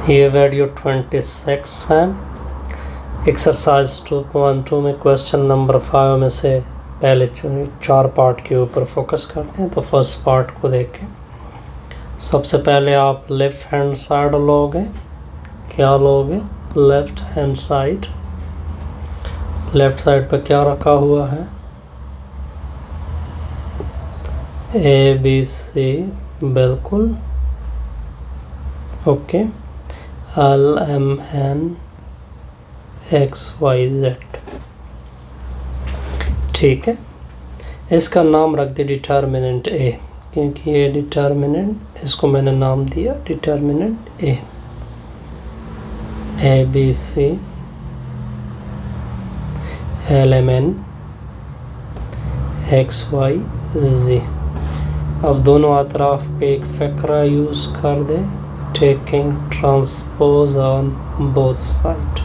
ये वीडियो 26 है। एक्सरसाइज 2.2 में क्वेश्चन नंबर 5 में से पहले 4 पार्ट के ऊपर फोकस करते हैं। तो फर्स्ट पार्ट को देखें। सबसे पहले आप लेफ़्ट हैंड साइड लोगे। क्या लोगे? Left hand side. Left side पर क्या रखा हुआ है? ABC, बिल्कुल ओके। LMN XYZ, ठीक है। इसका नाम रख दे डिटर्मिनेंट A, क्योंकि ये डिटर्मिनेंट, इसको मैंने नाम दिया determinant A। ABC LMN XYZ। अब दोनों अतराफ पे एक फ़करा यूज़ कर दे, taking transpose on both sides।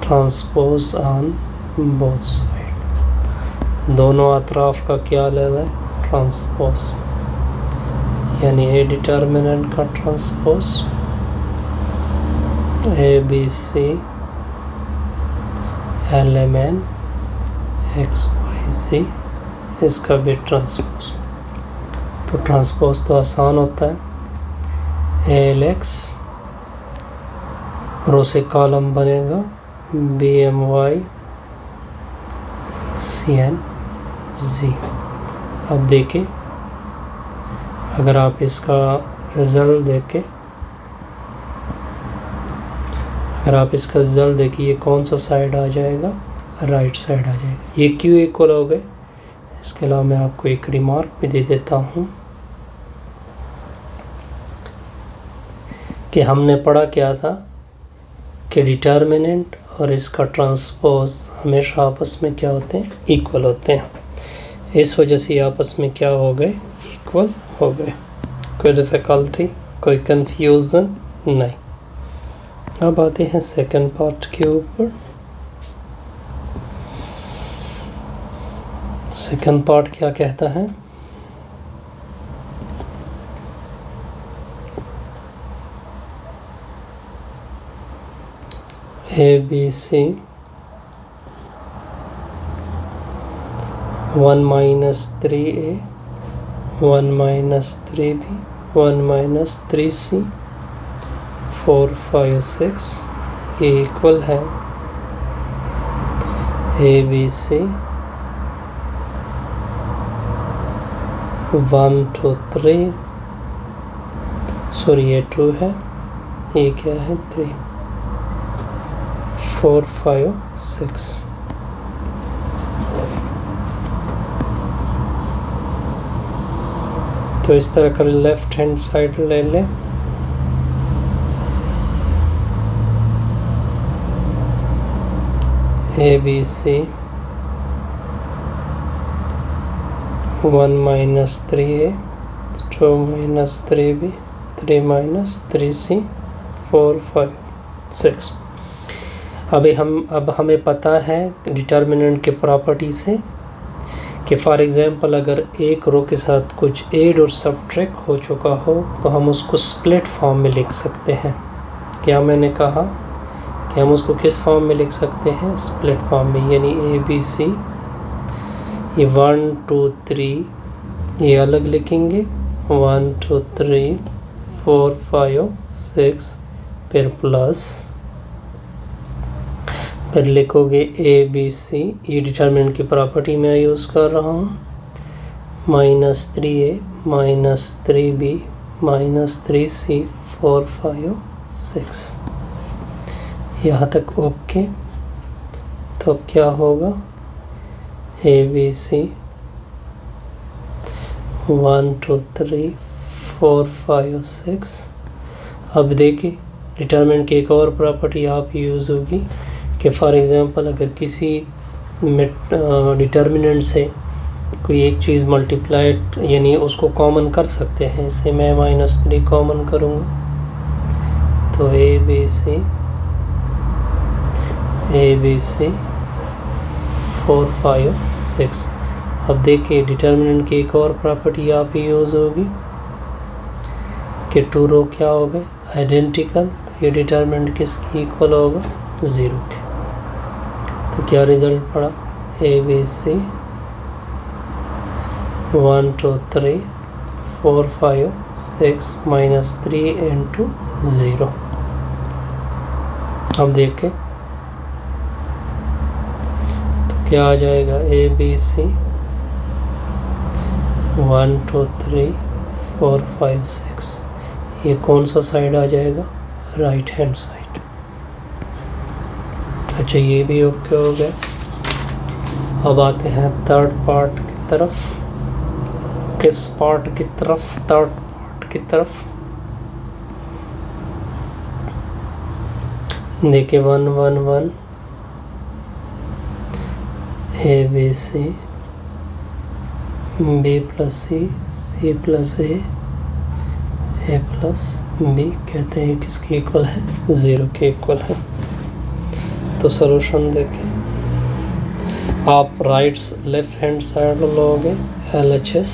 Transpose on both side, दोनों अतराफ का क्या ले लें? ट्रांसपोज, यानी ए डिटर्मिनेंट का ट्रांसपोज ABC LMN XYZ, इसका भी ट्रांसपोज। तो ट्रांसपोज तो आसान होता है। ALX रो से कॉलम बनेगा BMY CNZ। अब देखिए, अगर आप इसका रिज़ल्ट देखें, ये कौन सा साइड आ जाएगा? राइट साइड आ जाएगा। ये क्यों इक्वल हो गए? इसके अलावा मैं आपको एक रिमार्क भी दे देता हूँ कि हमने पढ़ा क्या था कि डिटर्मिनेंट और इसका ट्रांसपोज हमेशा आपस में क्या होते हैं? इक्वल होते हैं। इस वजह से आपस में क्या हो गए? इक्वल हो गए। कोई डिफ़िकल्टी, कोई कंफ्यूजन नहीं। अब आते हैं सेकंड पार्ट के ऊपर। सेकंड पार्ट क्या कहता है? ABC 1 - 3A 1 - 3B 1 - 3C 4 5 6 ये इक्वल है ABC 1 2 3, सॉरी ये 2 है, ये क्या है? 3 4 5 6। तो इस तरह कर लेफ्ट हैंड साइड ले लें। ABC 1 - 3A 2 - 3B 3 - 3C 4 5 6। अब हमें पता है डिटर्मिनेंट के प्रॉपर्टी से कि फॉर एग्ज़ाम्पल अगर एक रो के साथ कुछ ऐड और सब्ट्रैक्ट हो चुका हो तो हम उसको स्प्लिट फॉर्म में लिख सकते हैं। क्या मैंने कहा कि हम उसको किस फॉर्म में लिख सकते हैं? स्प्लिट फॉर्म में। यानी ABC ये 1 2 3 ये अलग लिखेंगे, 1 2 3 4 5 6, फिर प्लस, फिर लिखोगे ABC, ये डिटर्मिनेंट की प्रॉपर्टी मैं यूज़ कर रहा हूँ, -3A -3B -3C 4 5 6। यहाँ तक ओके। तो अब क्या होगा? ABC 1 2 3 4 5 6। अब देखिए डिटर्मिनेंट की एक और प्रॉपर्टी आप यूज़ होगी कि फॉर एग्ज़ाम्पल अगर किसी डिटर्मिनेंट से कोई एक चीज़ मल्टीप्लाइड, यानी उसको कॉमन कर सकते हैं। इससे मैं -3 कॉमन करूँगा, तो ABC 4 5 6। अब देखिए डिटर्मिनेंट की एक और प्रॉपर्टी यहाँ पे यूज़ होगी कि टू रो क्या हो गए आइडेंटिकल, तो ये डिटर्मिनेंट किसकी इक्वल होगा 0 के। तो क्या रिजल्ट पड़ा ABC 1 2 3 4 5 6 -3 into 0। अब देखें तो क्या आ जाएगा ABC 1 2 3 4 5 6, ये कौन सा साइड आ जाएगा राइट हैंड साइड। अच्छा ये भी ओके हो गया। अब आते हैं थर्ड पार्ट की तरफ। किस पार्ट की तरफ? थर्ड पार्ट की तरफ। देखिए 1 1 1 ABC B plus C plus A plus B कहते हैं किसकी इक्वल है 0 के इक्वल है। तो सॉल्यूशन देखें, आप लेफ्ट हैंड साइड लोगे LHS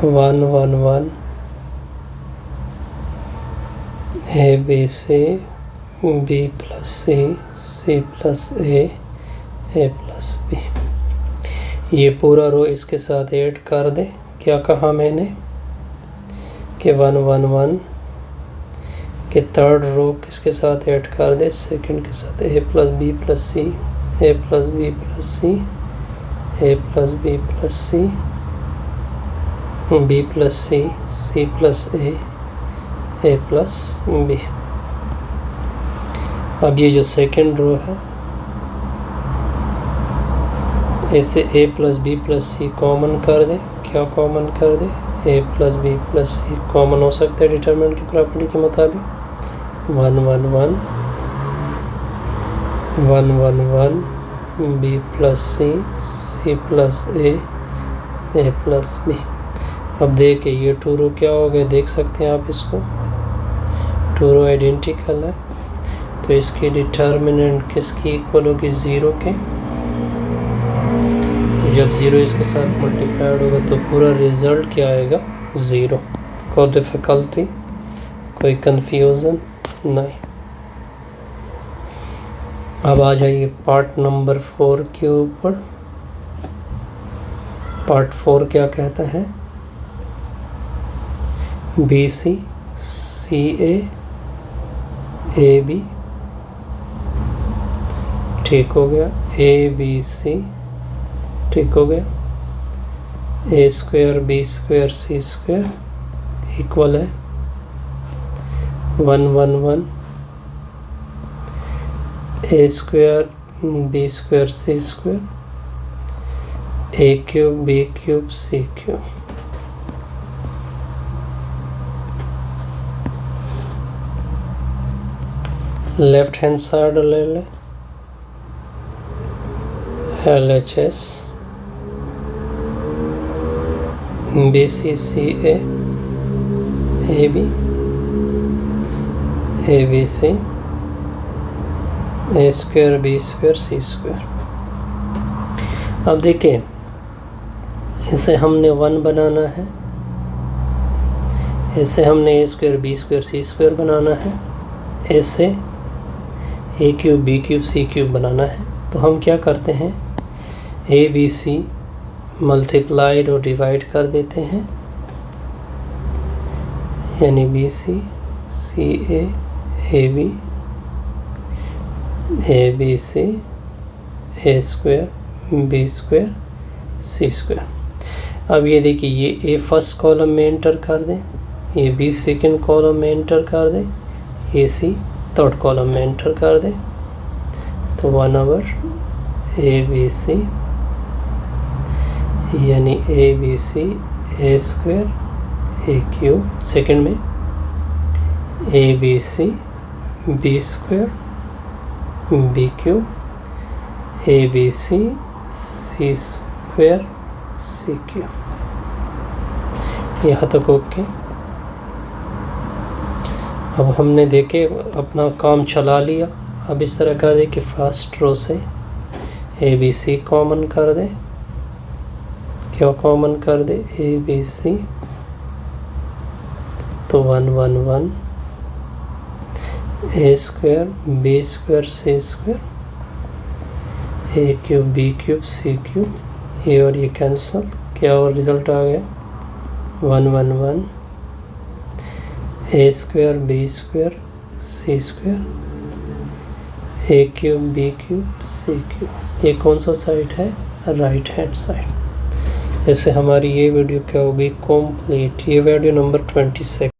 1 1 1 ABC B plus C plus A plus B, ये पूरा रो इसके साथ ऐड कर दे। क्या कहा मैंने कि 1 1 1 के थर्ड रो किसके साथ ऐड कर दे सेकंड के साथ A plus B plus C A plus B plus C A plus B plus C B plus C plus A plus B। अब ये जो सेकंड रो है इसे A plus B plus C common कर दे। क्या common कर दे A plus B plus C common हो सकता है डिटरमिनेंट की प्रॉपर्टी के मुताबिक 1 1 1 1 1 1 B plus C plus A plus B। अब देखिए ये टू रो क्या हो गए, देख सकते हैं आप इसको, टू रो आइडेंटिकल है, तो इसकी डिटर्मिनेंट किसकी इक्वल होगी 0 के। तो जब 0 इसके साथ मल्टीप्लाइड होगा तो पूरा रिजल्ट क्या आएगा 0। कोई डिफ़िकल्टी, कोई कंफ्यूजन नहीं। अब आ जाइए पार्ट नंबर 4 के ऊपर। पार्ट 4 क्या कहता है BC CA AB, ठीक हो गया, ABC ठीक हो गया, A square B square C square equal है 1 1 1 A square B square C square A cube B cube C cube. Left hand side ले लें LHS BCCA AB ABC A square B square C square. अब देखें इसे हमने 1 बनाना है, इससे हमने A square B square C square बनाना है, इससे A cube B cube C cube बनाना है। तो हम क्या करते हैं ABC मल्टीप्लाइड और डिवाइड कर देते हैं, यानी BC CA AB ABC A square B square C square. अब ये देखिए ये A फर्स्ट कॉलम में एंटर कर दें, ये B सेकंड कॉलम में एंटर कर दें, ये C थर्ड कॉलम में एंटर कर दें। तो 1 ओवर ABC यानी ABC A square A cube, second में ABC B square B cube ABC C square C cube. यहाँ तक ओके। अब हमने देखे अपना काम चला लिया। अब इस तरह कर दे कि फर्स्ट रो से ABC कॉमन कर दे। क्या कॉमन कर दे ABC तो 1 1 1 ए स्क्वायर बी स्क्वायर सी स्क्वायर ए cube B cube C cube, ये और ये कैंसिल, क्या और रिजल्ट आ गया 1 1 1 ए स्क्वायर बी स्क्वायर सी स्क्वायर ए cube B cube C cube. ये कौन सा साइड है? Right hand side. जैसे हमारी ये वीडियो क्या होगी कंप्लीट। ये वीडियो नंबर 26